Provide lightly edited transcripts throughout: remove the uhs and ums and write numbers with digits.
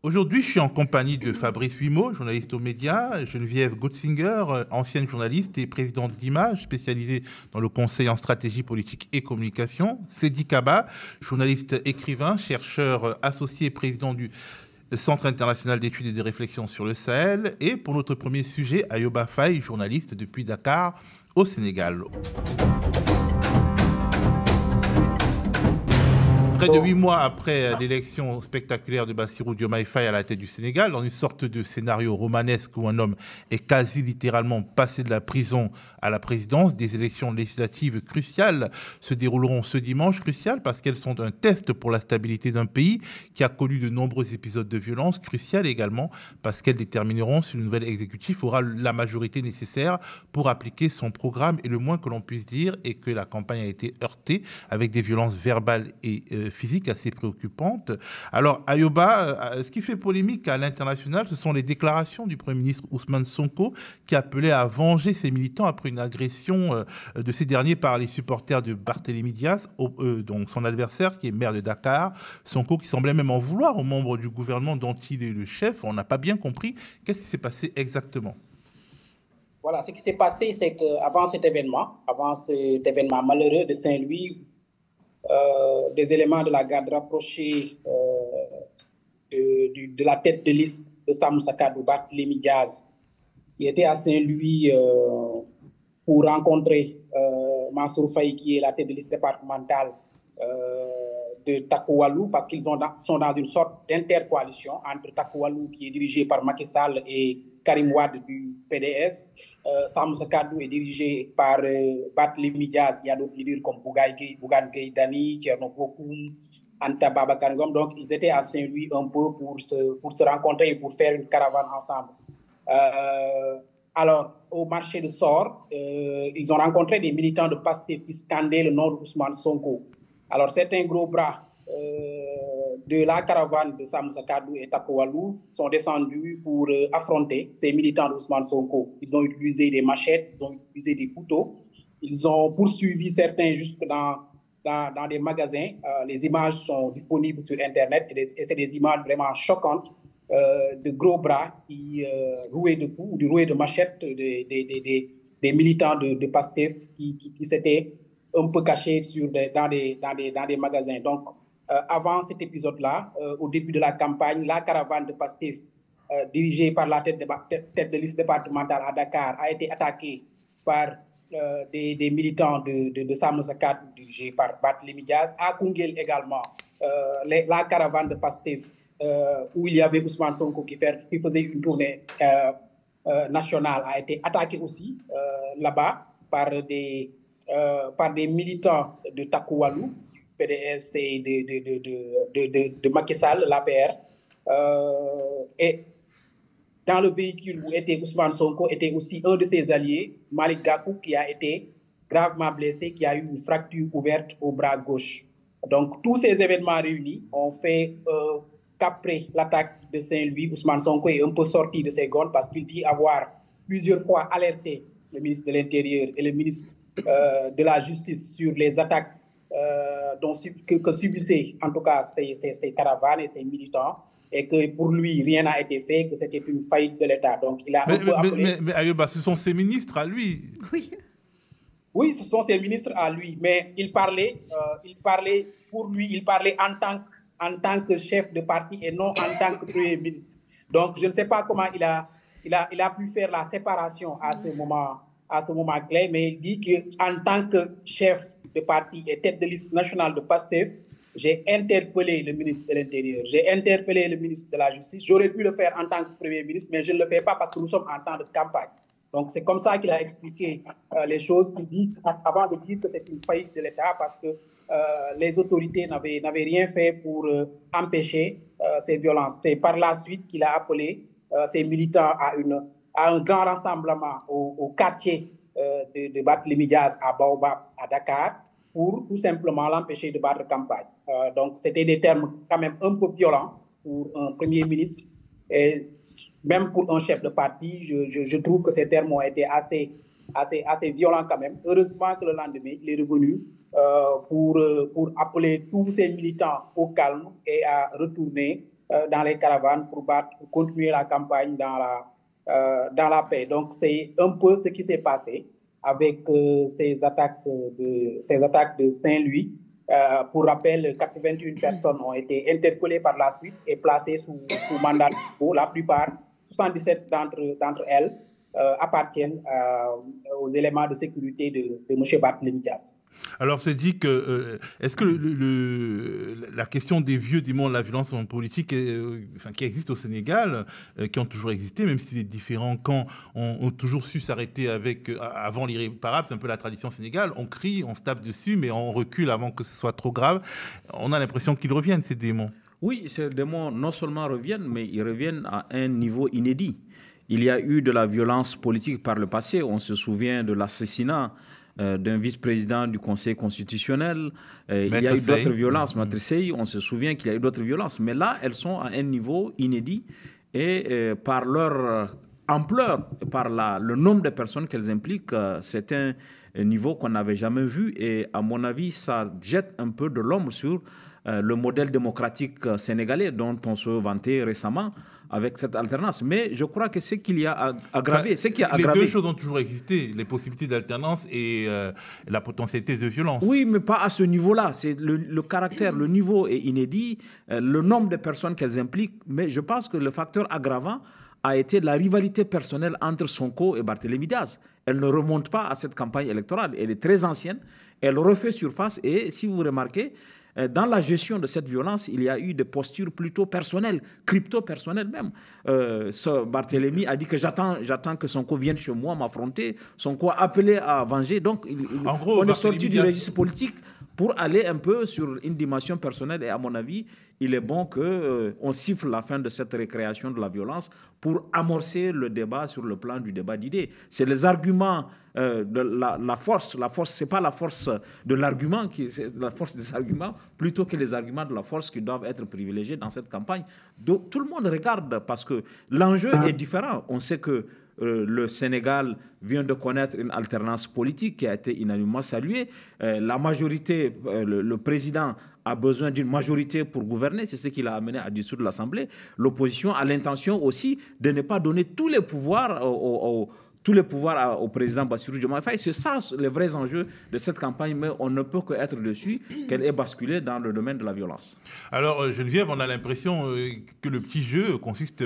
Aujourd'hui, je suis en compagnie de Fabrice Huimot, journaliste aux médias, Geneviève Gotzinger, ancienne journaliste et présidente d'Image, spécialisée dans le conseil en stratégie politique et communication, Sedi Kaba, journaliste écrivain, chercheur associé et président du Centre international d'études et de réflexion sur le Sahel, et pour notre premier sujet, Ayoba Faye, journaliste depuis Dakar, au Sénégal. Près de 8 mois après l'élection spectaculaire de Bassirou Diomaye Faye à la tête du Sénégal, dans une sorte de scénario romanesque où un homme est quasi littéralement passé de la prison à la présidence, des élections législatives cruciales se dérouleront ce dimanche, cruciales parce qu'elles sont un test pour la stabilité d'un pays qui a connu de nombreux épisodes de violence, cruciales également parce qu'elles détermineront si le nouvel exécutif aura la majorité nécessaire pour appliquer son programme. Et le moins que l'on puisse dire est que la campagne a été heurtée avec des violences verbales et physique assez préoccupante. Alors, Ayoba, ce qui fait polémique à l'international, ce sont les déclarations du Premier ministre Ousmane Sonko qui appelait à venger ses militants après une agression de ces derniers par les supporters de Barthélémy Diaz, donc son adversaire qui est maire de Dakar. Sonko qui semblait même en vouloir aux membres du gouvernement dont il est le chef. On n'a pas bien compris. Qu'est-ce qui s'est passé exactement? Voilà, ce qui s'est passé, c'est qu'avant cet événement malheureux de Saint-Louis, des éléments de la garde rapprochés de la tête de liste de Sam Sakadou, Barthélémy Diaz, qui était à Saint-Louis pour rencontrer Mansour Faye, qui est la tête de liste départementale de Takoualou, parce qu'ils sont dans une sorte d'intercoalition entre Takoualou, qui est dirigé par Macky Sall, et Karim Wade du PDS. Sam Sakadou est dirigé par Barthélémy Diaz. Il y a d'autres leaders comme Bougane Gueye Dany, Thierno Bocoum, Anta Babacar Ngom. Donc, ils étaient à Saint-Louis un peu pour se rencontrer et pour faire une caravane ensemble. Alors, au marché de Sor, ils ont rencontré des militants de PASTEF qui scandaient le nom d'Ousmane Sonko. Alors, certains gros bras de la caravane de Sam Sakadou et Takoualou sont descendus pour affronter ces militants d'Ousmane Sonko. Ils ont utilisé des machettes, ils ont utilisé des couteaux, ils ont poursuivi certains jusque dans des magasins. Les images sont disponibles sur Internet et c'est des images vraiment choquantes de gros bras qui rouaient de coups, rouaient de machettes des militants de PASTEF qui s'étaient un peu cachés dans des magasins. Donc, avant cet épisode-là, au début de la campagne, la caravane de PASTEF, dirigée par la tête de liste départementale à Dakar, a été attaquée par des militants de Sam Sakadou, dirigés par Barthélémy Diaz. À Koungheul également, la caravane de PASTEF, où il y avait Ousmane Sonko qui faisait une tournée nationale, a été attaquée aussi là-bas par des militants de Takoualou, PDS et de Macky Sall, l'APR. Et dans le véhicule où était Ousmane Sonko était aussi un de ses alliés, Malick Gakou, qui a été gravement blessé, qui a eu une fracture ouverte au bras gauche. Donc, tous ces événements réunis ont fait qu'après l'attaque de Saint-Louis, Ousmane Sonko est un peu sorti de ses gonds parce qu'il dit avoir plusieurs fois alerté le ministre de l'Intérieur et le ministre de la Justice sur les attaques que subissaient en tout cas ces caravanes et ces militants, et que pour lui, rien n'a été fait, que c'était une faillite de l'État. Donc, il a mais Ayoba, ce sont ses ministres à lui. Oui, ce sont ses ministres à lui, mais il parlait pour lui, il parlait en tant que chef de parti et non en tant que Premier ministre. Donc, je ne sais pas comment il a pu faire la séparation à ce moment clé, mais il dit qu'en tant que chef de parti et tête de liste nationale de PASTEF, j'ai interpellé le ministre de l'Intérieur, j'ai interpellé le ministre de la Justice. J'aurais pu le faire en tant que Premier ministre, mais je ne le fais pas parce que nous sommes en temps de campagne. Donc, c'est comme ça qu'il a expliqué les choses, qu'il dit avant de dire que c'est une faillite de l'État parce que les autorités n'avaient rien fait pour empêcher ces violences. C'est par la suite qu'il a appelé ces militants à un grand rassemblement au quartier de Barthélémy Diaz à Baobab, à Dakar, pour tout simplement l'empêcher de battre campagne. Donc, c'était des termes quand même un peu violents pour un Premier ministre. Et même pour un chef de parti, je trouve que ces termes ont été assez violents quand même. Heureusement que le lendemain, il est revenu pour appeler tous ces militants au calme et à retourner dans les caravanes pour continuer la campagne dans la paix. Donc, c'est un peu ce qui s'est passé avec ces attaques de Saint-Louis. Pour rappel, 81 personnes ont été interpellées par la suite et placées sous mandat de dépôt. La plupart, 77 d'entre elles, appartiennent aux éléments de sécurité de M. Barthélémy Dias. Alors, c'est dit que, est-ce que la question des vieux démons de la violence politique qui existe au Sénégal, qui ont toujours existé, même si les différents camps ont toujours su s'arrêter avant l'irréparable, c'est un peu la tradition sénégale, on crie, on se tape dessus, mais on recule avant que ce soit trop grave. On a l'impression qu'ils reviennent, ces démons. Oui, ces démons non seulement reviennent, mais ils reviennent à un niveau inédit. Il y a eu de la violence politique par le passé. On se souvient de l'assassinat d'un vice-président du Conseil constitutionnel. Il y a eu d'autres violences. Maître Sey, on se souvient qu'il y a eu d'autres violences. Mais là, elles sont à un niveau inédit. Et par leur ampleur, par le nombre de personnes qu'elles impliquent, c'est un niveau qu'on n'avait jamais vu. Et à mon avis, ça jette un peu de l'ombre sur le modèle démocratique sénégalais dont on se vantait récemment avec cette alternance. Mais je crois que ce qu'il y a aggravé, les deux choses ont toujours existé, les possibilités d'alternance et la potentialité de violence. Oui, mais pas à ce niveau-là. C'est le caractère, le niveau est inédit, le nombre de personnes qu'elles impliquent. Mais je pense que le facteur aggravant a été la rivalité personnelle entre Sonko et Barthélémy Diaz. Elle ne remonte pas à cette campagne électorale. Elle est très ancienne. Elle refait surface. Et si vous remarquez, dans la gestion de cette violence, il y a eu des postures plutôt personnelles, crypto-personnelles même. Barthélémy a dit que j'attends que Sonko vienne chez moi m'affronter. Sonko a appelé à venger. Donc, en gros, on est sorti du registre politique pour aller un peu sur une dimension personnelle. Et à mon avis, il est bon qu'on siffle la fin de cette récréation de la violence pour amorcer le débat sur le plan du débat d'idées. C'est les arguments de la force. La force, ce n'est pas la force de l'argument, c'est la force des arguments, plutôt que les arguments de la force qui doivent être privilégiés dans cette campagne. Donc, tout le monde regarde parce que l'enjeu est différent. On sait que le Sénégal vient de connaître une alternance politique qui a été unanimement saluée. La majorité, le président a besoin d'une majorité pour gouverner. C'est ce qui l'a amené à dissoudre l'Assemblée. L'opposition a l'intention aussi de ne pas donner tous les pouvoirs au président Bassirou Diomaye Faye. C'est ça les vrais enjeux de cette campagne, mais on ne peut qu'être dessus qu'elle ait basculé dans le domaine de la violence. Alors Geneviève, on a l'impression que le petit jeu consiste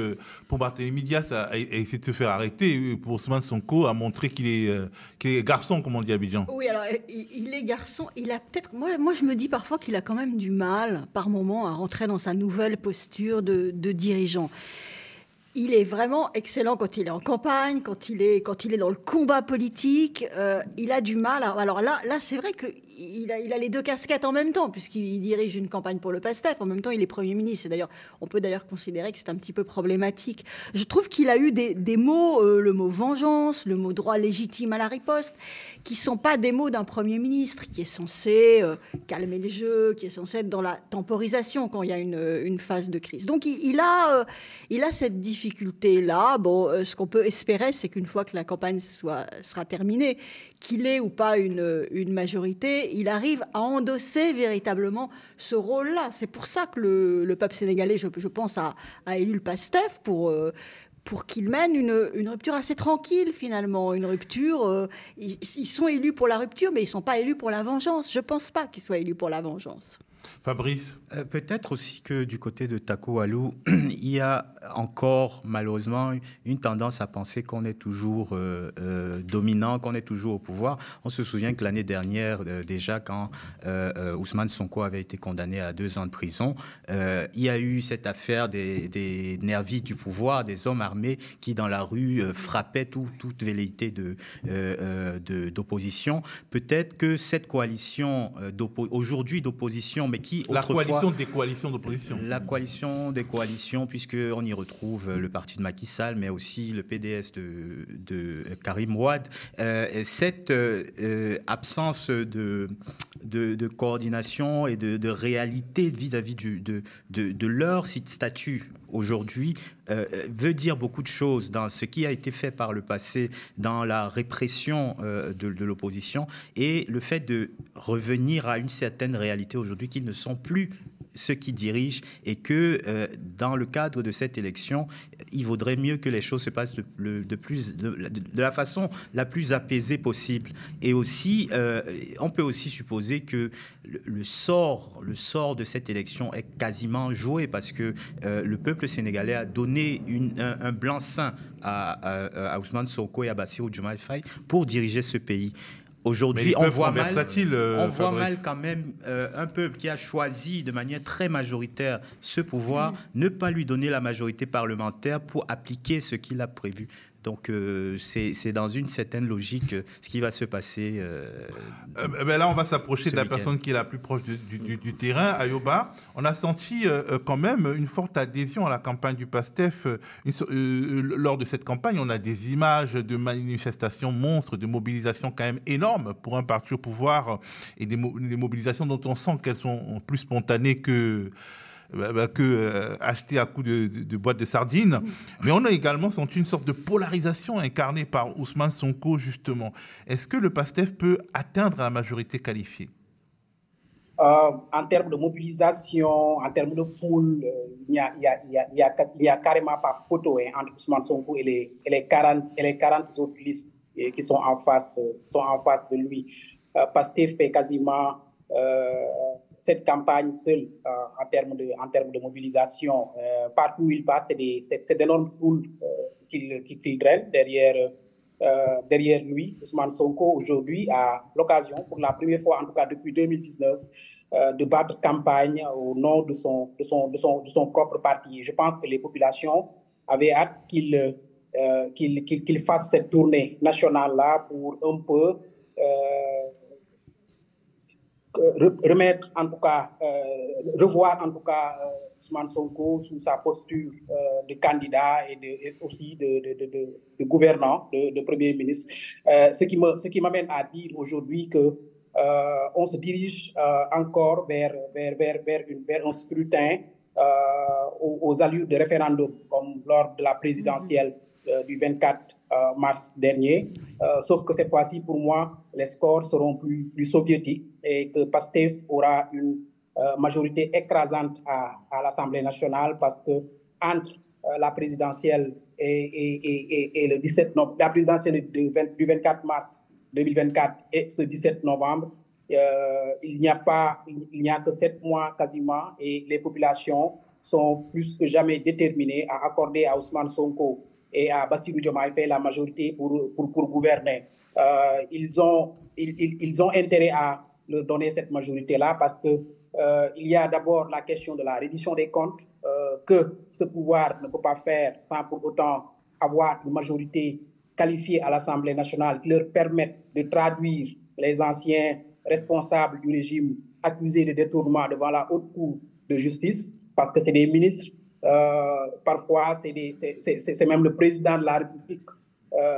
pour Barthélémy Dias à essayer de se faire arrêter, pour Ousmane Sonko à montrer qu'il est garçon, comme on dit à Abidjan. Oui, alors il est garçon. Il a peut-être. Moi, je me dis parfois qu'il a quand même du mal, par moment, à rentrer dans sa nouvelle posture de dirigeant. Il est vraiment excellent quand il est en campagne, quand il est dans le combat politique. Il a du mal. Alors là, c'est vrai qu'il a les deux casquettes en même temps, puisqu'il dirige une campagne pour le PASTEF. En même temps, il est Premier ministre. On peut d'ailleurs considérer que c'est un petit peu problématique. Je trouve qu'il a eu des mots, le mot vengeance, le mot droit légitime à la riposte, qui ne sont pas des mots d'un Premier ministre, qui est censé calmer le jeu, qui est censé être dans la temporisation quand il y a une phase de crise. Donc il a cette difficulté-là. Bon, ce qu'on peut espérer, c'est qu'une fois que la campagne sera terminée, qu'il ait ou pas une majorité, il arrive à endosser véritablement ce rôle-là. C'est pour ça que le peuple sénégalais, je pense, a élu le PASTEF pour qu'il mène une rupture assez tranquille, finalement. Une rupture... ils sont élus pour la rupture, mais ils ne sont pas élus pour la vengeance. Je ne pense pas qu'ils soient élus pour la vengeance. Fabrice, peut-être aussi que du côté de Tako Alou, il y a encore malheureusement une tendance à penser qu'on est toujours dominant, qu'on est toujours au pouvoir. On se souvient que l'année dernière, déjà, quand Ousmane Sonko avait été condamné à 2 ans de prison, il y a eu cette affaire des nervis du pouvoir, des hommes armés qui, dans la rue, frappaient toute velléité d'opposition. Peut-être que cette coalition aujourd'hui d'opposition, mais qui autrefois... La coalition des coalitions d'opposition. La coalition des coalitions, puisqu'on y retrouve le parti de Macky Sall, mais aussi le PDS de Karim Wade. Cette absence de coordination et de réalité vis-à-vis de leur statut aujourd'hui veut dire beaucoup de choses dans ce qui a été fait par le passé, dans la répression de l'opposition, et le fait de revenir à une certaine réalité aujourd'hui qu'ils ne sont plus ceux qui dirigent et que dans le cadre de cette élection, il vaudrait mieux que les choses se passent de la façon la plus apaisée possible. Et aussi, on peut aussi supposer que le sort de cette élection est quasiment joué parce que le peuple sénégalais a donné un blanc-seing à Ousmane Sonko et à Bassirou Diomaye Faye pour diriger ce pays. Aujourd'hui, on voit mal quand même un peuple qui a choisi de manière très majoritaire ce pouvoir, ne pas lui donner la majorité parlementaire pour appliquer ce qu'il a prévu. Donc, c'est dans une certaine logique ce qui va se passer. Là, on va s'approcher de la personne qui est la plus proche du terrain, Ayoba. On a senti quand même une forte adhésion à la campagne du PASTEF. Lors de cette campagne, on a des images de manifestations monstres, de mobilisations quand même énormes pour un parti au pouvoir et des mobilisations dont on sent qu'elles sont plus spontanées que acheter à coups de boîtes de sardines. Mais on a également senti une sorte de polarisation incarnée par Ousmane Sonko, justement. Est-ce que le PASTEF peut atteindre la majorité qualifiée? En termes de mobilisation, en termes de foule, il n'y a carrément pas photo entre Ousmane Sonko et les 40 autres listes qui sont en face de lui. PASTEF fait quasiment cette campagne seule en termes de mobilisation. Partout où il passe, c'est d'énormes foules qui drainent derrière lui. Ousmane Sonko, aujourd'hui, a l'occasion, pour la première fois, en tout cas depuis 2019, de battre campagne au nom de son propre parti. Je pense que les populations avaient hâte qu'il fasse cette tournée nationale-là pour un peu revoir en tout cas Ousmane Sonko sous sa posture de candidat et aussi de gouvernant, de Premier ministre. Ce qui m'amène à dire aujourd'hui que on se dirige encore vers un scrutin aux allures de référendum, comme lors de la présidentielle du 24 mars dernier. Sauf que cette fois-ci, pour moi, les scores seront plus soviétiques et que PASTEF aura une majorité écrasante à l'Assemblée nationale parce que entre la présidentielle et le 17 novembre, la présidentielle du 24 mars 2024 et ce 17 novembre, il n'y a que 7 mois quasiment et les populations sont plus que jamais déterminées à accorder à Ousmane Sonko et à Bassirou Diomaye Faye la majorité pour gouverner. Ils ont intérêt à leur donner cette majorité-là parce que il y a d'abord la question de la reddition des comptes que ce pouvoir ne peut pas faire sans pour autant avoir une majorité qualifiée à l'Assemblée nationale qui leur permette de traduire les anciens responsables du régime accusés de détournement devant la haute cour de justice parce que c'est des ministres. Parfois, c'est même le président de la République,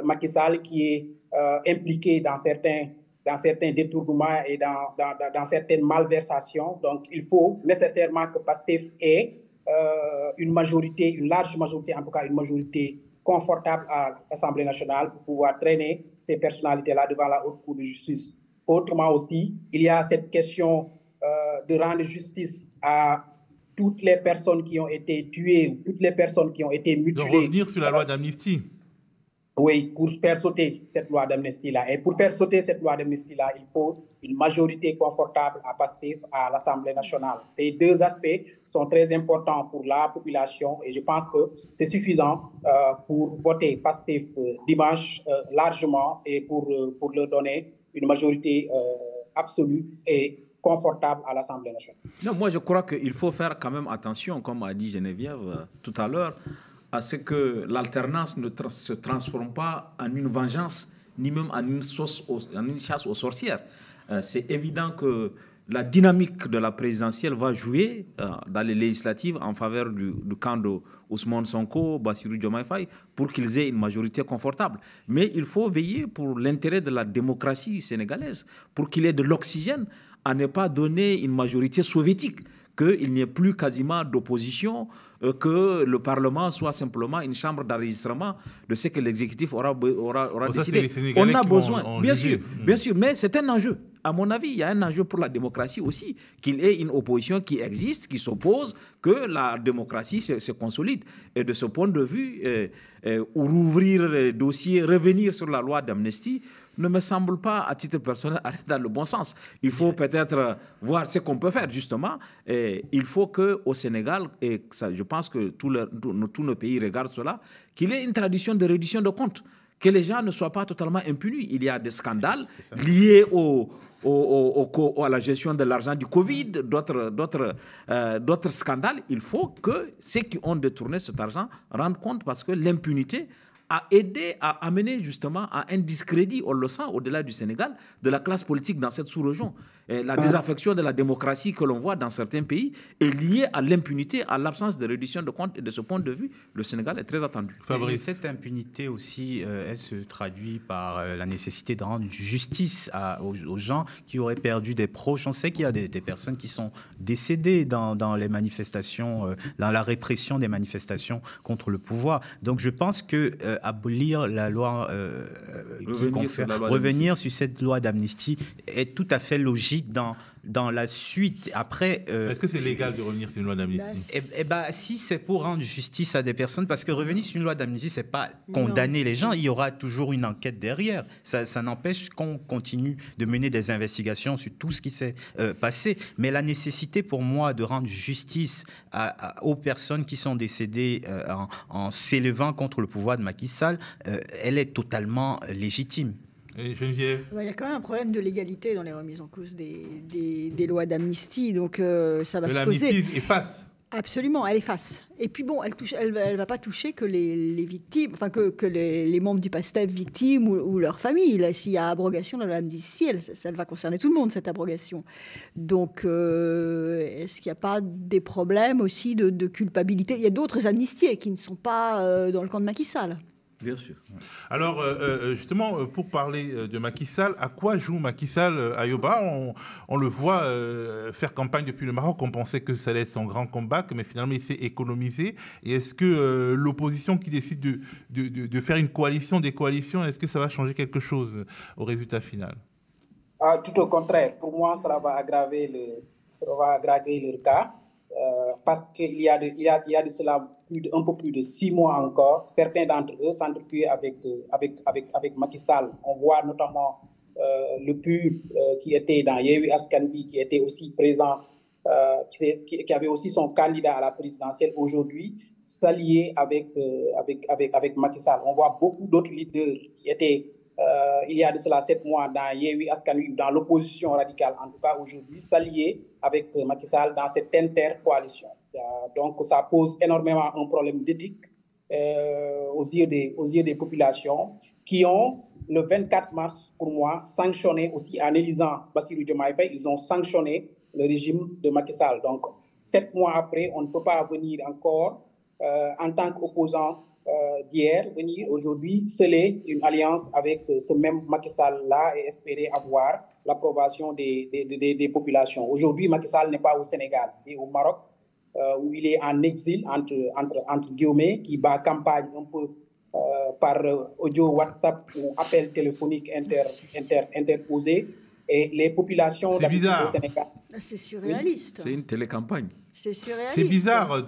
Macky Sall, qui est impliqué dans certains détournements et dans certaines malversations. Donc, il faut nécessairement que PASTEF ait une large majorité, en tout cas une majorité confortable à l'Assemblée nationale pour pouvoir traîner ces personnalités-là devant la haute cour de justice. Autrement aussi, il y a cette question de rendre justice à toutes les personnes qui ont été tuées ou toutes les personnes qui ont été mutilées. De revenir sur la loi d'amnistie. Oui, pour faire sauter cette loi d'amnistie-là. Et pour faire sauter cette loi d'amnistie-là, il faut une majorité confortable à PASTEF à l'Assemblée nationale. Ces deux aspects sont très importants pour la population et je pense que c'est suffisant pour voter PASTEF dimanche largement et pour leur donner une majorité absolue et confortable à l'Assemblée nationale. Non, moi, je crois qu'il faut faire quand même attention, comme a dit Geneviève tout à l'heure, à ce que l'alternance ne se transforme pas en une vengeance, ni même en une chasse aux sorcières. C'est évident que la dynamique de la présidentielle va jouer dans les législatives en faveur du camp de Ousmane Sonko, Bassirou Diomaye Faye, pour qu'ils aient une majorité confortable. Mais il faut veiller pour l'intérêt de la démocratie sénégalaise, pour qu'il y ait de l'oxygène, à ne pas donner une majorité soviétique, qu'il n'y ait plus quasiment d'opposition, que le Parlement soit simplement une chambre d'enregistrement de ce que l'exécutif aura décidé. On a besoin, bien sûr, mais c'est un enjeu. À mon avis, il y a un enjeu pour la démocratie aussi, qu'il y ait une opposition qui existe, qui s'oppose, que la démocratie se consolide. Et de ce point de vue, rouvrir le dossier, revenir sur la loi d'amnistie, ne me semble pas, à titre personnel, aller dans le bon sens. Il faut peut-être voir ce qu'on peut faire, justement. Et il faut qu'au Sénégal, et ça, je pense que tous nos pays regardent cela, qu'il y ait une tradition de reddition de comptes, que les gens ne soient pas totalement impunis. Il y a des scandales liés à la gestion de l'argent du Covid, d'autres scandales. Il faut que ceux qui ont détourné cet argent rendent compte, parce que l'impunité a aidé à amener justement à un discrédit, on le sent au-delà du Sénégal, de la classe politique dans cette sous-région. Et la désaffection de la démocratie que l'on voit dans certains pays est liée à l'impunité, à l'absence de reddition de comptes. Et de ce point de vue, le Sénégal est très attendu. Fabrice. Et cette impunité aussi, elle se traduit par la nécessité de rendre justice aux gens qui auraient perdu des proches. On sait qu'il y a des personnes qui sont décédées dans les manifestations, dans la répression des manifestations contre le pouvoir. Donc je pense que abolir la loi, revenir sur cette loi d'amnistie est tout à fait logique dans la suite. Après, est-ce que c'est légal de revenir sur une loi d'amnistie? Si c'est pour rendre justice à des personnes, parce que revenir sur une loi d'amnistie, c'est pas condamner les gens. Il y aura toujours une enquête derrière. Ça n'empêche qu'on continue de mener des investigations sur tout ce qui s'est passé. Mais la nécessité pour moi de rendre justice aux personnes qui sont décédées en s'élevant contre le pouvoir de Macky Sall, elle est totalement légitime. Et Geneviève? Il y a quand même un problème de légalité dans les remises en cause des lois d'amnistie, donc ça va se poser. L'amnistie efface. Absolument, elle efface. Et puis bon, elle va pas toucher que les victimes, enfin que les membres du PASTEF victimes ou leur famille. Là, s'il y a abrogation de l'amnistie, ça va concerner tout le monde, cette abrogation. Donc, est-ce qu'il n'y a pas des problèmes aussi de culpabilité? Il y a d'autres amnistiés qui ne sont pas dans le camp de Macky Sall. Bien sûr. Alors, justement, pour parler de Macky Sall, à quoi joue Macky Sall à Yoba? On le voit faire campagne depuis le Maroc. On pensait que ça allait être son grand comeback, mais finalement, il s'est économisé. Et est-ce que l'opposition qui décide de faire une coalition, des coalitions, est-ce que ça va changer quelque chose au résultat final? Tout au contraire. Pour moi, ça va aggraver le cas. Parce qu'il y a de cela un peu plus de 6 mois encore, certains d'entre eux s'entretuent avec Macky Sall. On voit notamment le PUR qui était dans Yewwi Askan Wi, qui était aussi présent, qui avait aussi son candidat à la présidentielle aujourd'hui, s'allier avec Macky Sall. On voit beaucoup d'autres leaders qui étaient il y a de cela 7 mois dans Yewwi Askan Wi, dans l'opposition radicale, en tout cas aujourd'hui, s'allier avec Macky Sall dans cette intercoalition. Donc ça pose énormément un problème d'éthique aux yeux des populations qui ont, le 24 mars, pour moi, sanctionné aussi, en élisant Bassirou Diomaye Faye, ils ont sanctionné le régime de Macky Sall. Donc 7 mois après, on ne peut pas venir encore, en tant qu'opposant d'hier, venir aujourd'hui sceller une alliance avec ce même Macky Sall-là et espérer avoir l'approbation des populations. Aujourd'hui, Macky Sall n'est pas au Sénégal, il est au Maroc, où il est en exil, entre guillemets, qui bat campagne un peu par audio WhatsApp ou appel téléphonique interposé. Et les populations au Sénégal... C'est surréaliste. C'est une télécampagne. C'est surréaliste. C'est bizarre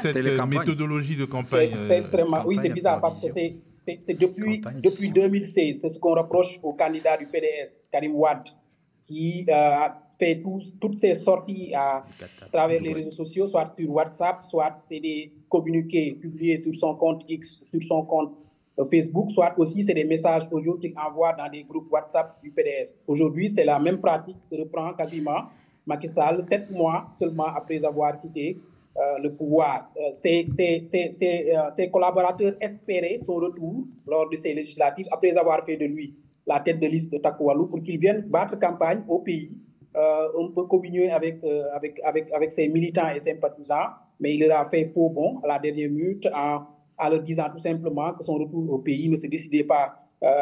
cette méthodologie de campagne. C'est extrêmement... Oui, c'est bizarre parce que c'est depuis 2016. C'est ce qu'on reproche au candidat du PDS, Karim Wade, qui a fait toutes ses sorties à travers les réseaux sociaux, soit sur WhatsApp, soit c'est des communiqués publiés sur son compte X, sur son compte Facebook, soit aussi c'est des messages audio qu'il envoie dans des groupes WhatsApp du PDS. Aujourd'hui, c'est la même pratique que reprend quasiment Macky Sall 7 mois seulement après avoir quitté le pouvoir. Ses collaborateurs espéraient son retour lors de ces législatives après avoir fait de lui la tête de liste de Takku Wallu pour qu'il vienne battre campagne au pays. On peut communier avec ses militants et sympathisants, mais il leur a fait faux bond à la dernière minute en leur disant tout simplement que son retour au pays ne se décidait pas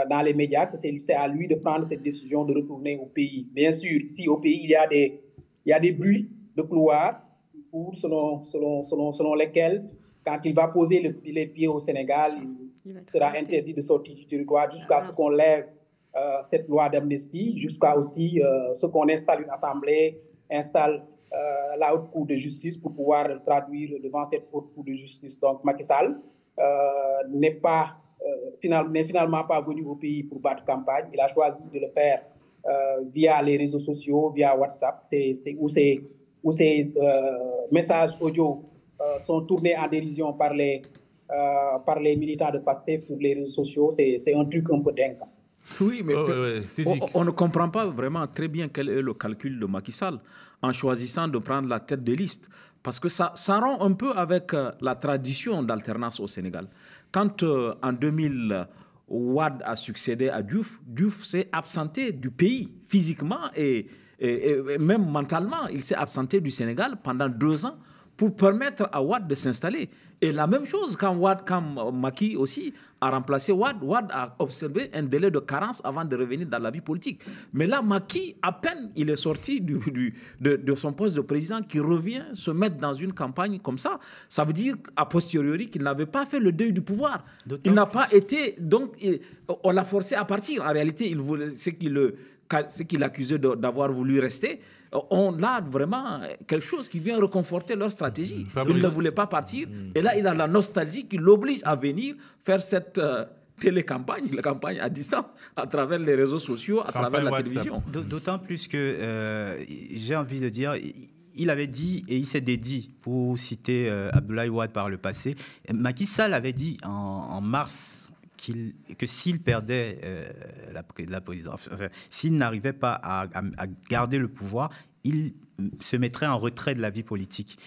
dans les médias, que c'est à lui de prendre cette décision de retourner au pays. Bien sûr, ici au pays, il y a des bruits de couloir selon lesquels, quand il va poser les pieds au Sénégal, il sera interdit de sortir du territoire jusqu'à ce qu'on lève cette loi d'amnistie, jusqu'à aussi ce qu'on installe une assemblée, installe la haute cour de justice pour pouvoir traduire devant cette haute cour de justice. Donc Macky Sall n'est finalement pas venu au pays pour battre campagne. Il a choisi de le faire via les réseaux sociaux, via WhatsApp, où ces messages audio sont tournés en dérision par les militants de PASTEF sur les réseaux sociaux. C'est un truc un peu dingue. Oui, mais on ne comprend pas vraiment très bien quel est le calcul de Macky Sall en choisissant de prendre la tête de liste. Parce que ça rend un peu avec la tradition d'alternance au Sénégal. Quand en 2000, Wade a succédé à Diouf, Diouf s'est absenté du pays physiquement et même mentalement. Il s'est absenté du Sénégal pendant 2 ans pour permettre à Wade de s'installer. Et la même chose quand Macky aussi a remplacé Wade, Wade a observé un délai de carence avant de revenir dans la vie politique. Mais là, Macky, à peine il est sorti de son poste de président, qui revient se mettre dans une campagne comme ça, ça veut dire a posteriori qu'il n'avait pas fait le deuil du pouvoir. Il n'a pas été... Donc, on l'a forcé à partir. En réalité, c'est qu'il accusait d'avoir voulu rester. On a vraiment quelque chose qui vient reconforter leur stratégie. Il ne voulait pas partir. Et là, il a la nostalgie qui l'oblige à venir faire cette télécampagne, la campagne à distance, à travers les réseaux sociaux, à travers la télévision. D'autant plus que, j'ai envie de dire, il avait dit, et il s'est dédié, pour citer Abdoulaye Wade par le passé, Macky Sall avait dit en mars que s'il perdait la présidence, s'il n'arrivait pas à garder le pouvoir, il se mettrait en retrait de la vie politique.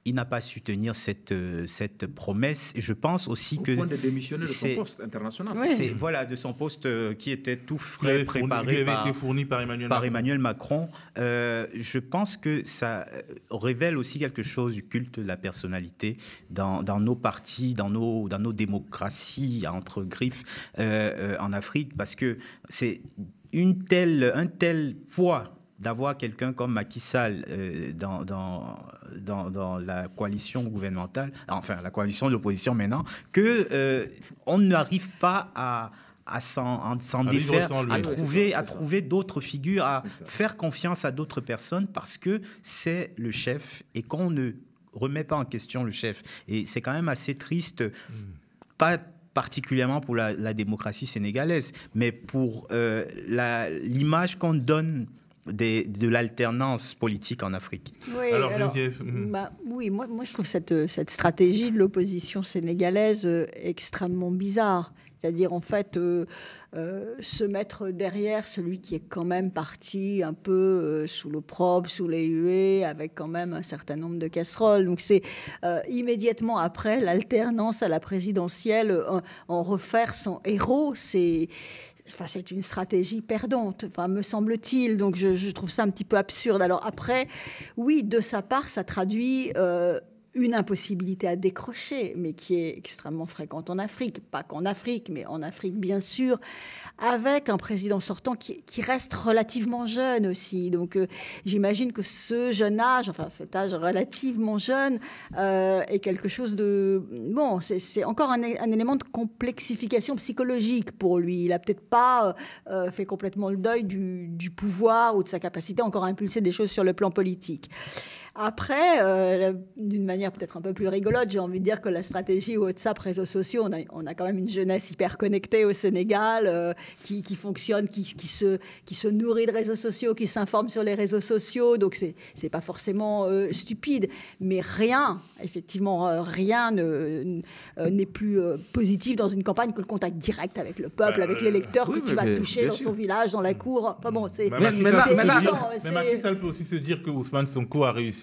Il n'a pas su tenir cette promesse. Je pense aussi que... Au point de démissionner de son poste international. Voilà, de son poste qui était tout frais, préparé été fourni par Emmanuel Macron. Je pense que ça révèle aussi quelque chose du culte de la personnalité dans nos partis, dans nos démocraties, entre griffes, en Afrique, parce que c'est un tel poids d'avoir quelqu'un comme Macky Sall dans la coalition gouvernementale, enfin la coalition de l'opposition maintenant, que on n'arrive pas à s'en défaire, à trouver d'autres figures, à faire confiance à d'autres personnes, parce que c'est le chef et qu'on ne remet pas en question le chef. Et c'est quand même assez triste, pas particulièrement pour la démocratie sénégalaise, mais pour l'image qu'on donne de l'alternance politique en Afrique. Oui, oui, moi je trouve cette stratégie de l'opposition sénégalaise extrêmement bizarre. C'est-à-dire, en fait, se mettre derrière celui qui est quand même parti un peu sous l'opprobre, sous les huées, avec quand même un certain nombre de casseroles. Donc, c'est immédiatement après l'alternance à la présidentielle, en refaire son héros, c'est une stratégie perdante, me semble-t-il. Donc, je trouve ça un petit peu absurde. Alors après, oui, de sa part, ça traduit une impossibilité à décrocher, mais qui est extrêmement fréquente en Afrique. Pas qu'en Afrique, mais en Afrique, bien sûr, avec un président sortant qui reste relativement jeune aussi. Donc, j'imagine que ce jeune âge, enfin, cet âge relativement jeune, est quelque chose de... Bon, c'est encore un élément de complexification psychologique pour lui. Il n'a peut-être pas fait complètement le deuil du pouvoir ou de sa capacité encore à impulser des choses sur le plan politique. Après, d'une manière peut-être un peu plus rigolote, j'ai envie de dire que la stratégie WhatsApp, réseaux sociaux, on a quand même une jeunesse hyper connectée au Sénégal qui fonctionne, qui se nourrit de réseaux sociaux, qui s'informe sur les réseaux sociaux. Donc, c'est pas forcément stupide. Mais rien, effectivement, rien n'est plus positif dans une campagne que le contact direct avec le peuple, avec l'électeur que tu vas toucher dans son village, dans la cour. Enfin bon, c'est évident. Mais Macky Sall peut aussi se dire que Ousmane Sonko a réussi,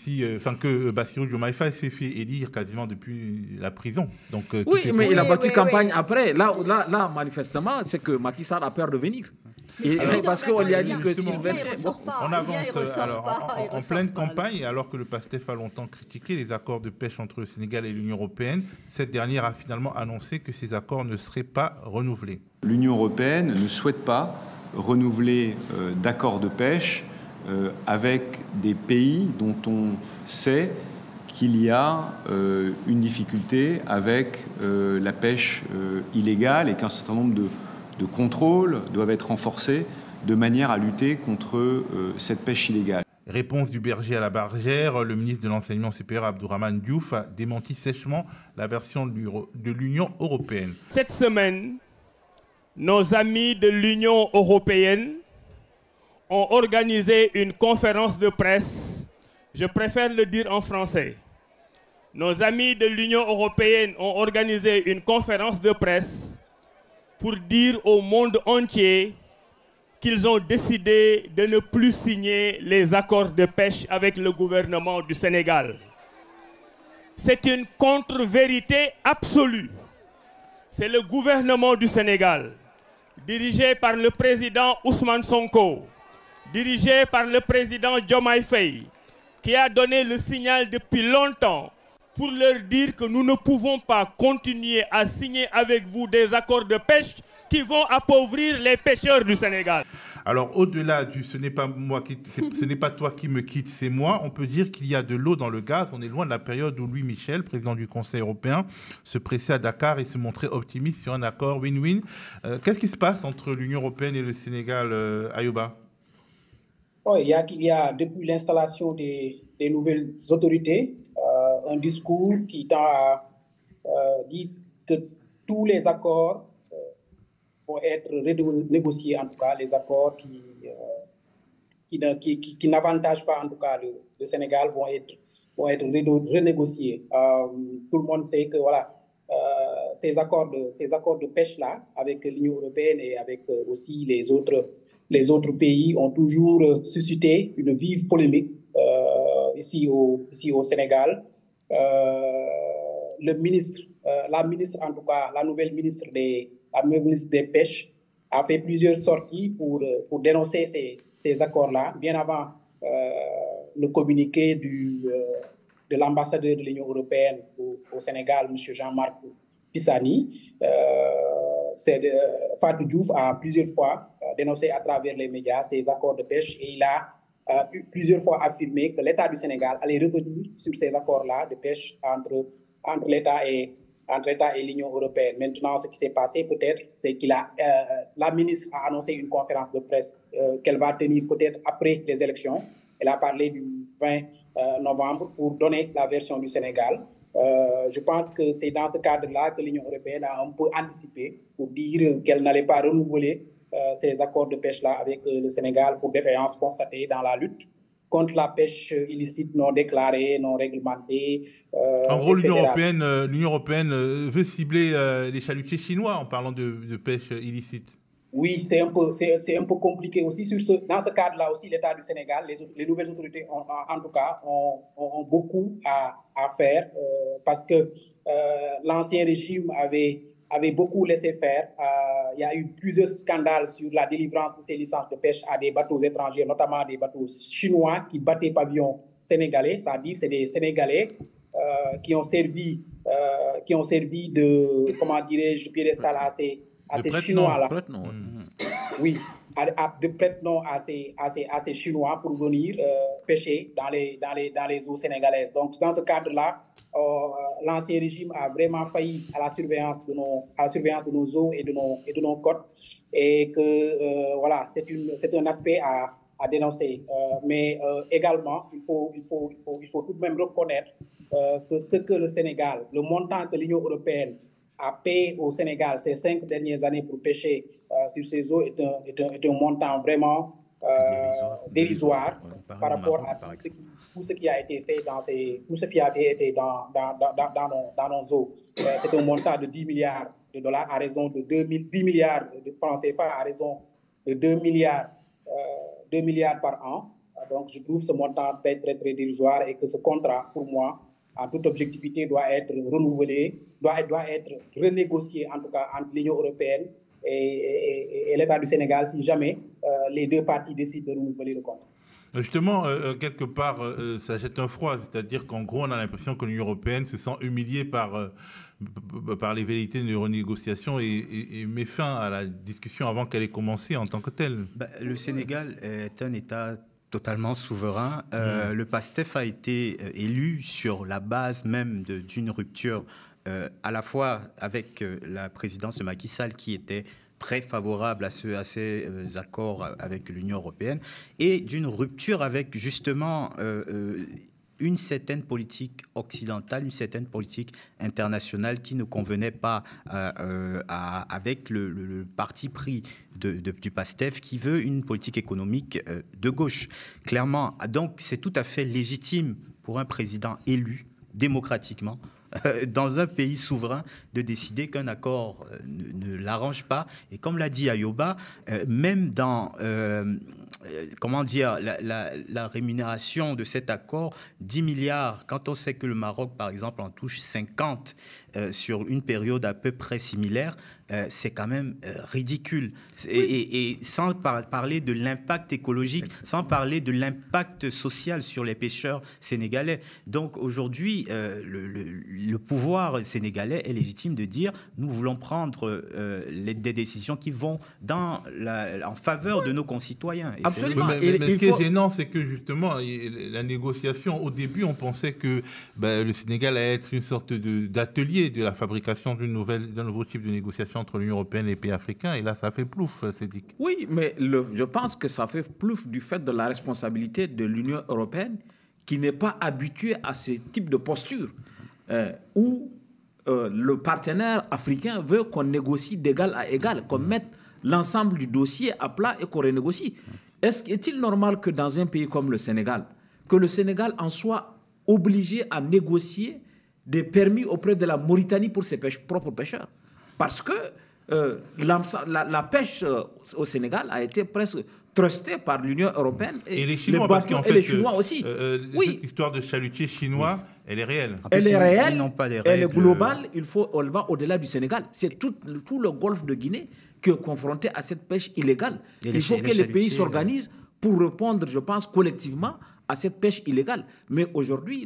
que Bassirou Diomaye Faye s'est fait élire quasiment depuis la prison. Donc, oui, mais il a battu campagne après. Là, manifestement, c'est que Macky Sall a peur de venir. Parce qu'on lui a dit que s'il venait... On avance en pleine campagne, alors que le PASTEF a longtemps critiqué les accords de pêche entre le Sénégal et l'Union européenne. Cette dernière a finalement annoncé que ces accords ne seraient pas renouvelés. L'Union européenne ne souhaite pas renouveler d'accords de pêche avec des pays dont on sait qu'il y a une difficulté avec la pêche illégale et qu'un certain nombre de contrôle doivent être renforcées de manière à lutter contre cette pêche illégale. Réponse du berger à la bergère, le ministre de l'Enseignement supérieur Abdourahmane Diouf a démenti sèchement la version de l'Union européenne. Cette semaine, nos amis de l'Union européenne ont organisé une conférence de presse. Je préfère le dire en français. Nos amis de l'Union européenne ont organisé une conférence de presse pour dire au monde entier qu'ils ont décidé de ne plus signer les accords de pêche avec le gouvernement du Sénégal. C'est une contre-vérité absolue. C'est le gouvernement du Sénégal, dirigé par le président Ousmane Sonko, dirigé par le président Diomaye Faye, qui a donné le signal depuis longtemps pour leur dire que nous ne pouvons pas continuer à signer avec vous des accords de pêche qui vont appauvrir les pêcheurs du Sénégal. Alors, au-delà du « ce n'est pas toi qui me quitte, c'est moi », on peut dire qu'il y a de l'eau dans le gaz. On est loin de la période où Louis Michel, président du Conseil européen, se pressait à Dakar et se montrait optimiste sur un accord win-win. Qu'est-ce qui se passe entre l'Union européenne et le Sénégal, Ayouba? Oui, il y a depuis l'installation des nouvelles autorités, un discours qui tend à dire que tous les accords vont être renégociés, en tout cas les accords qui n'avantagent pas en tout cas le Sénégal vont être renégociés. Tout le monde sait que voilà, ces accords de pêche-là avec l'Union européenne et avec aussi les autres pays ont toujours suscité une vive polémique ici au Sénégal. La ministre, en tout cas, la nouvelle ministre des Pêches a fait plusieurs sorties pour dénoncer ces accords-là, bien avant le communiqué de l'ambassadeur de l'Union européenne au Sénégal, M. Jean-Marc Pissani. Fatou Diouf a plusieurs fois dénoncé à travers les médias ces accords de pêche et il a plusieurs fois affirmé que l'État du Sénégal allait revenir sur ces accords-là de pêche entre l'État et l'Union européenne. Maintenant, ce qui s'est passé peut-être, c'est la ministre a annoncé une conférence de presse qu'elle va tenir peut-être après les élections. Elle a parlé du 20 novembre pour donner la version du Sénégal. Je pense que c'est dans ce cadre-là que l'Union européenne a un peu anticipé pour dire qu'elle n'allait pas renouveler ces accords de pêche-là avec le Sénégal pour défaillance constatée dans la lutte contre la pêche illicite non déclarée, non réglementée. En gros, l'Union européenne veut cibler les chalutiers chinois en parlant de pêche illicite. Oui, c'est un peu compliqué aussi. Dans ce cadre-là aussi, l'État du Sénégal, les nouvelles autorités, en tout cas, ont beaucoup à faire parce que l'ancien régime avait beaucoup laissé faire. Il y a eu plusieurs scandales sur la délivrance de ces licences de pêche à des bateaux étrangers, notamment des bateaux chinois qui battaient pavillon sénégalais. C'est-à-dire c'est des Sénégalais qui ont servi de, comment dirais-je, de piédestal à ces Chinois-là. Oui, de prête-nom à ces Chinois pour venir pêcher dans les eaux sénégalaises. Donc, dans ce cadre-là, l'ancien régime a vraiment failli à la surveillance de nos eaux et de nos côtes. Et que, voilà, c'est un aspect à dénoncer. Mais également, il faut tout de même reconnaître que ce que le Sénégal, le montant que l'Union européenne a payé au Sénégal ces 5 dernières années pour pêcher sur ces eaux est un montant vraiment dérisoire par rapport à tout ce qui a été fait dans nos eaux. C'est un montant de 10 milliards de dollars à raison de 10 milliards de francs CFA à raison de 2 milliards par an. Donc, je trouve ce montant très, très, très dérisoire et que ce contrat, pour moi, en toute objectivité, doit être renouvelé, doit être renégocié, en tout cas, entre l'Union européenne et l'État du Sénégal, si jamais les deux parties décident de renouveler le contrat. Justement, quelque part, ça jette un froid, c'est-à-dire qu'en gros, on a l'impression que l'Union européenne se sent humiliée par les velléités de renégociation et met fin à la discussion avant qu'elle ait commencé en tant que telle. Le Sénégal est un État totalement souverain. Le PASTEF a été élu sur la base même d'une rupture à la fois avec la présidence de Macky Sall qui était très favorable à ces accords avec l'Union européenne, et d'une rupture avec justement une certaine politique occidentale, une certaine politique internationale qui ne convenait pas avec le parti pris du PASTEF, qui veut une politique économique de gauche, clairement. Donc c'est tout à fait légitime pour un président élu démocratiquement dans un pays souverain de décider qu'un accord ne l'arrange pas. Et comme l'a dit Ayoba, même dans comment dire, la rémunération de cet accord, 10 milliards, quand on sait que le Maroc, par exemple, en touche 50 sur une période à peu près similaire, c'est quand même ridicule. Et sans parler de l'impact écologique, sans parler de l'impact social sur les pêcheurs sénégalais. Donc aujourd'hui, le pouvoir sénégalais est légitime de dire nous voulons prendre des décisions qui vont en faveur de nos concitoyens. Et absolument. Mais ce qui est gênant, c'est que justement, la négociation, au début, on pensait que le Sénégal allait être une sorte d'atelier de la fabrication d'un nouveau type de négociation entre l'Union européenne et les pays africains. Et là, ça fait plouf, Cédric. Oui, mais je pense que ça fait plouf du fait de la responsabilité de l'Union européenne qui n'est pas habituée à ce type de posture où le partenaire africain veut qu'on négocie d'égal à égal, qu'on mette l'ensemble du dossier à plat et qu'on renégocie. Est-il normal que dans un pays comme le Sénégal, que le Sénégal en soit obligé à négocier des permis auprès de la Mauritanie pour ses propres pêcheurs? Parce que la pêche au Sénégal a été presque trustée par l'Union européenne et les Chinois, les Chinois aussi. Oui. Cette histoire de chalutier chinois, elle est réelle. Elle est réelle, elle est globale, on va au-delà du Sénégal. C'est tout le golfe de Guinée qui est confronté à cette pêche illégale. Il faut que les pays s'organisent pour répondre, je pense, collectivement à cette pêche illégale. Mais aujourd'hui,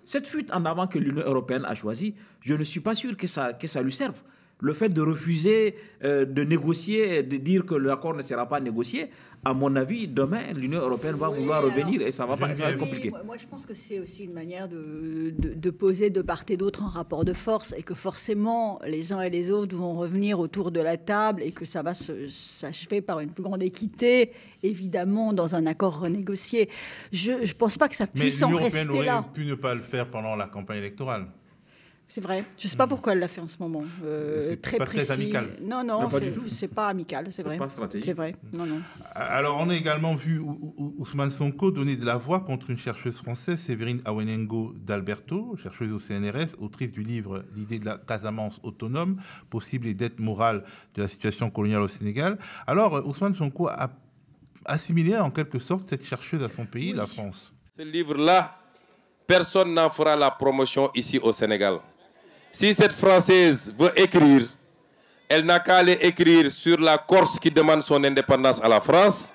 cette fuite en avant que l'Union européenne a choisie, je ne suis pas sûr que ça lui serve. Le fait de refuser de négocier, de dire que l'accord ne sera pas négocié, à mon avis, demain, l'Union européenne va vouloir revenir et ça va être compliqué. Moi, je pense que c'est aussi une manière de poser de part et d'autre un rapport de force et que forcément, les uns et les autres vont revenir autour de la table et que ça va s'achever par une plus grande équité, évidemment, dans un accord renégocié. Je ne pense pas que ça puisse en rester là. Mais l'Union européenne aurait pu ne pas le faire pendant la campagne électorale. C'est vrai. Je ne sais pas pourquoi elle l'a fait en ce moment. Très pas précis. Très amical. Non, c'est pas amical, c'est vrai. Pas stratégique. C'est vrai. Non. Alors, on a également vu Ousmane Sonko donner de la voix contre une chercheuse française, Séverine Awenengo d'Alberto, chercheuse au CNRS, autrice du livre L'idée de la Casamance autonome, possible et dette morale de la situation coloniale au Sénégal. Alors, Ousmane Sonko a assimilé en quelque sorte cette chercheuse à son pays, la France. Ce livre-là, personne n'en fera la promotion ici au Sénégal. Si cette Française veut écrire, elle n'a qu'à aller écrire sur la Corse qui demande son indépendance à la France.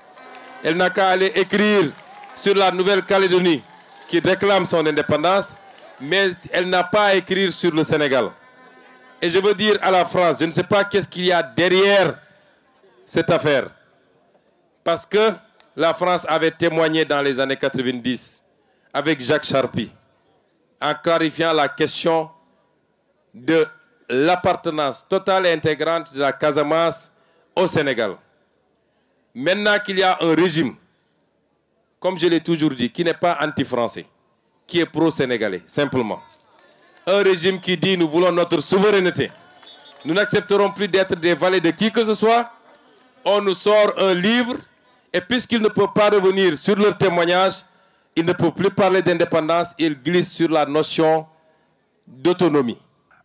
Elle n'a qu'à aller écrire sur la Nouvelle-Calédonie qui réclame son indépendance. Mais elle n'a pas à écrire sur le Sénégal. Et je veux dire à la France, je ne sais pas qu'est-ce qu'il y a derrière cette affaire. Parce que la France avait témoigné dans les années 90 avec Jacques Charpy en clarifiant la question de l'appartenance totale et intégrante de la Casamance au Sénégal. Maintenant qu'il y a un régime, comme je l'ai toujours dit, qui n'est pas anti-français, qui est pro-sénégalais, simplement. Un régime qui dit nous voulons notre souveraineté. Nous n'accepterons plus d'être des valets de qui que ce soit. On nous sort un livre et puisqu'ils ne peuvent pas revenir sur leur témoignage, ils ne peuvent plus parler d'indépendance, ils glissent sur la notion d'autonomie.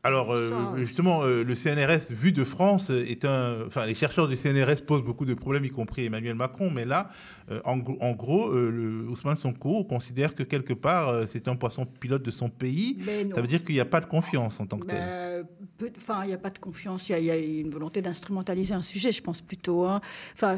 Alors, justement, le CNRS, vu de France, les chercheurs du CNRS posent beaucoup de problèmes, y compris Emmanuel Macron. Mais là, en gros, Ousmane Sonko considère que quelque part, c'est un poisson pilote de son pays. Ça veut dire qu'il n'y a pas de confiance en tant que tel. Il n'y a pas de confiance. Il y a une volonté d'instrumentaliser un sujet, je pense plutôt.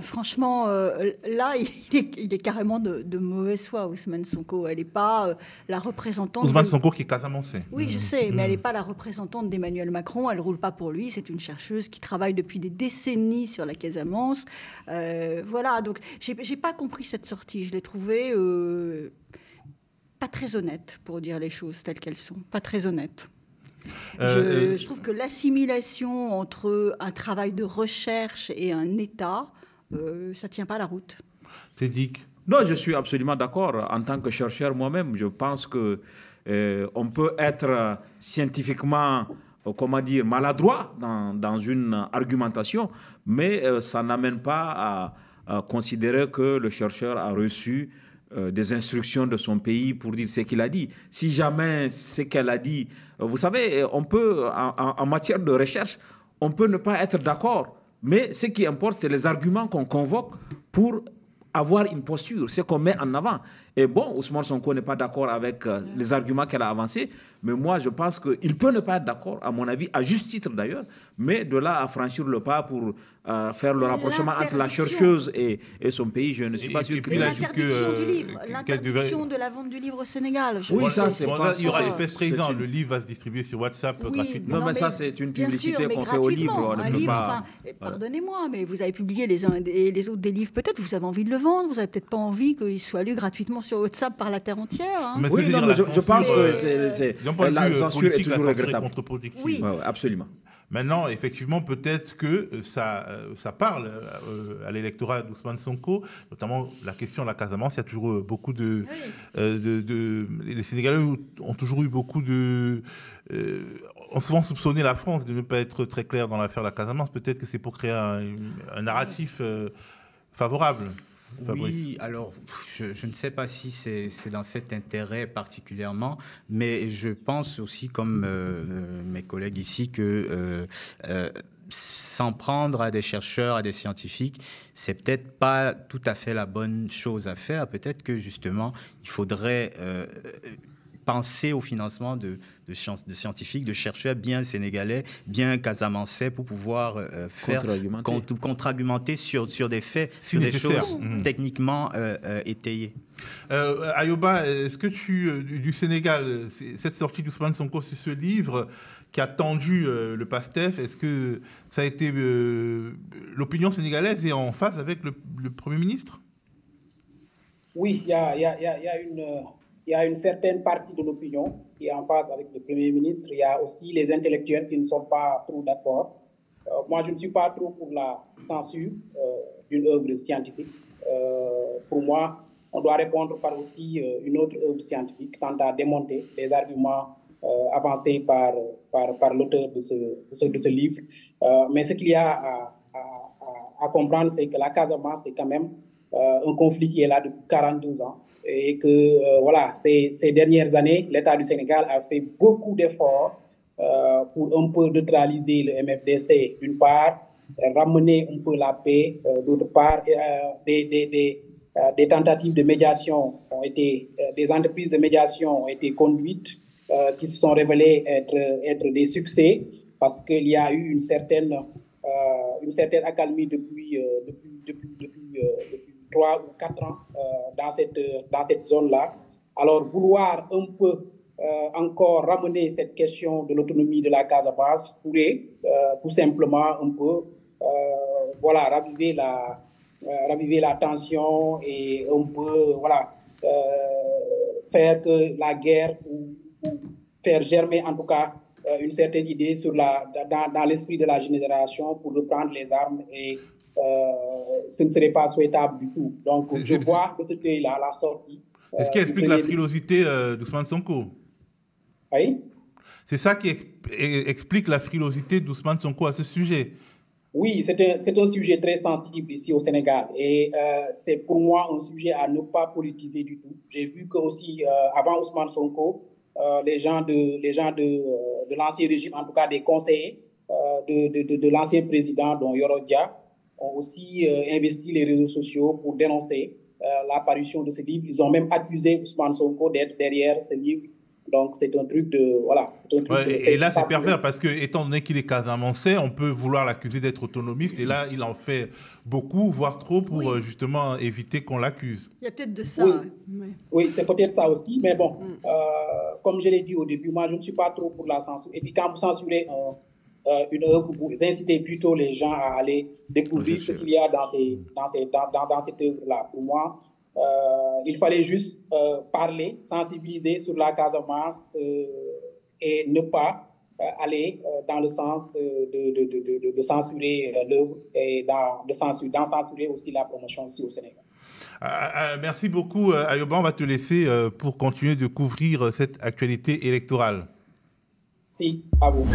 Franchement, là, il est carrément de mauvaise foi, Ousmane Sonko. Elle n'est pas la représentante... Ousmane Sonko qui est casamançais. Oui, je sais, mais elle n'est pas la représentante d'Emmanuel Macron, elle ne roule pas pour lui, c'est une chercheuse qui travaille depuis des décennies sur la Casamance. Voilà, donc j'ai pas compris cette sortie, je l'ai trouvée pas très honnête, pour dire les choses telles qu'elles sont, pas très honnête. Je trouve que l'assimilation entre un travail de recherche et un État, ça ne tient pas la route. C'est dit. Non, je suis absolument d'accord. En tant que chercheur moi-même, je pense que on peut être scientifiquement, comment dire, maladroit dans une argumentation, mais ça n'amène pas à considérer que le chercheur a reçu des instructions de son pays pour dire ce qu'il a dit. Si jamais ce qu'elle a dit, vous savez, on peut, en matière de recherche, on peut ne pas être d'accord, mais ce qui importe, c'est les arguments qu'on convoque pour avoir une posture, ce qu'on met en avant. Et bon, Ousmane Sonko n'est pas d'accord avec les arguments qu'elle a avancés, mais moi, je pense qu'il peut ne pas être d'accord, à mon avis, à juste titre d'ailleurs, mais de là à franchir le pas pour faire le rapprochement entre la chercheuse et son pays, je ne suis pas sûr. Mais l'interdiction du livre, l'interdiction de la vente du livre au Sénégal. Oui, ça, c'est pas... Il y aura l'effet présent, le livre va se distribuer sur WhatsApp gratuitement. Non, mais ça, c'est une publicité qu'on fait au livre. Un livre, enfin, pardonnez-moi, mais vous avez publié les uns et les autres des livres, peut-être vous avez envie de le vendre, vous n'avez peut-être pas envie qu'il soit lu gratuitement sur WhatsApp par la terre entière. Hein. Oui, non, mais je pense que la censure est toujours regrettable. Oui, absolument. Maintenant, effectivement, peut-être que ça parle à l'électorat d'Ousmane Sonko, notamment la question de la Casamance. Il y a toujours beaucoup de... les Sénégalais ont toujours eu beaucoup de... ont souvent soupçonné la France de ne pas être très claire dans l'affaire de la Casamance. Peut-être que c'est pour créer un narratif favorable. Fabrice. Oui, alors je ne sais pas si c'est dans cet intérêt particulièrement, mais je pense aussi, comme mes collègues ici, que s'en prendre à des chercheurs, à des scientifiques, c'est peut-être pas tout à fait la bonne chose à faire. Peut-être que justement, il faudrait penser au financement de scientifiques, de chercheurs bien sénégalais, bien casamançais pour pouvoir faire contre-argumenter sur des faits, sur des choses techniquement étayées. Ayoba, est-ce que du Sénégal, cette sortie d'Ousmane Sonko sur ce livre qui a tendu le PASTEF, est-ce que ça a été l'opinion sénégalaise est en phase avec le Premier ministre? Oui, il y a une certaine partie de l'opinion qui est en phase avec le Premier ministre. Il y a aussi les intellectuels qui ne sont pas trop d'accord. Moi, je ne suis pas trop pour la censure d'une œuvre scientifique. Pour moi, on doit répondre par aussi une autre œuvre scientifique quant à démonter les arguments avancés par l'auteur de ce livre. Mais ce qu'il y a à comprendre, c'est que la Casamance, c'est quand même un conflit qui est là depuis 42 ans et que voilà, ces dernières années, l'État du Sénégal a fait beaucoup d'efforts pour un peu neutraliser le MFDC d'une part, ramener un peu la paix d'autre part. Des tentatives de médiation ont été, des entreprises de médiation ont été conduites qui se sont révélées être des succès parce qu'il y a eu une certaine accalmie depuis 3 ou 4 ans dans cette zone-là. Alors, vouloir un peu encore ramener cette question de l'autonomie de la Casamance pourrait tout simplement un peu raviver la tension et un peu faire que la guerre ou faire germer en tout cas une certaine idée dans l'esprit de la génération pour reprendre les armes et ce ne serait pas souhaitable du tout. Donc, je vois que c'était là la sortie. C'est ce qui explique la frilosité d'Ousmane Sonko. Oui. C'est ça qui explique la frilosité d'Ousmane Sonko à ce sujet. Oui, c'est un sujet très sensible ici au Sénégal et c'est pour moi un sujet à ne pas politiser du tout. J'ai vu que aussi avant Ousmane Sonko, les gens de l'ancien régime, en tout cas des conseillers de l'ancien président, dont Yoro Dia, ont aussi investi les réseaux sociaux pour dénoncer l'apparition de ce livre. Ils ont même accusé Ousmane Sonko d'être derrière ce livre. Donc, c'est un truc de... Voilà. Et là, c'est pervers parce que, étant donné qu'il est casamançais, on peut vouloir l'accuser d'être autonomiste. Et là, il en fait beaucoup, voire trop, pour justement éviter qu'on l'accuse. Il y a peut-être de ça. Oui, c'est peut-être ça aussi. Mais bon, comme je l'ai dit au début, moi, je ne suis pas trop pour la censure. Et puis, quand vous censurez une œuvre, vous incitez plutôt les gens à aller découvrir ce qu'il y a dans cette œuvre-là. Pour moi, il fallait juste parler, sensibiliser sur la Casamance et ne pas aller dans le sens de censurer l'œuvre et d'en censurer aussi la promotion ici au Sénégal. Merci beaucoup, Ayoba. On va te laisser pour continuer de couvrir cette actualité électorale. Si, à vous.